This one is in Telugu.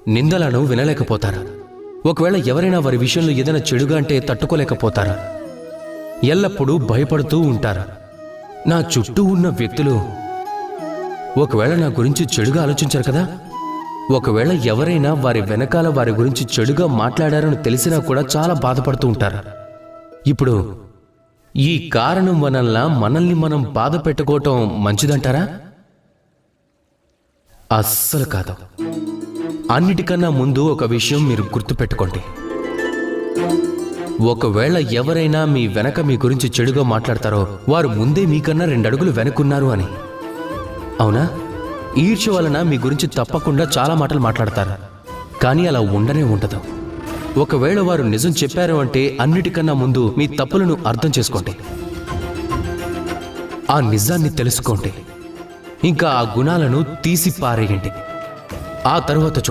నిందలను వినలేకపోతారా? ఒకవేళ ఎవరైనా వారి విషయంలో ఏదైనా చెడుగా అంటే తట్టుకోలేకపోతారా? ఎల్లప్పుడూ భయపడుతూ ఉంటారా? నా చుట్టూ ఉన్న వ్యక్తులు ఒకవేళ నా గురించి చెడుగా ఆలోచించారు కదా, ఒకవేళ ఎవరైనా వారి వెనకాల వారి గురించి చెడుగా మాట్లాడారని తెలిసినా కూడా చాలా బాధపడుతూ ఉంటారు. ఇప్పుడు ఈ కారణం వలన మనల్ని మనం బాధ పెట్టుకోవటం మంచిదంటారా? అస్సలు కాదు. అన్నిటికన్నా ముందు ఒక విషయం మీరు గుర్తుపెట్టుకోండి. ఒకవేళ ఎవరైనా మీ వెనక మీ గురించి చెడుగా మాట్లాడతారో వారు ముందే మీకన్నా 2 అడుగులు వెనక్కున్నారు అని. అవునా? ఈర్ష్య వలన మీ గురించి తప్పకుండా చాలా మాటలు మాట్లాడతారు, కానీ అలా ఉండనే ఉండదు. ఒకవేళ వారు నిజం చెప్పారు అంటే అన్నిటికన్నా ముందు మీ తప్పులను అర్థం చేసుకోండి, ఆ నిజాన్ని తెలుసుకోండి, ఇంకా ఆ గుణాలను తీసి పారేయండి. ఆ తరువాత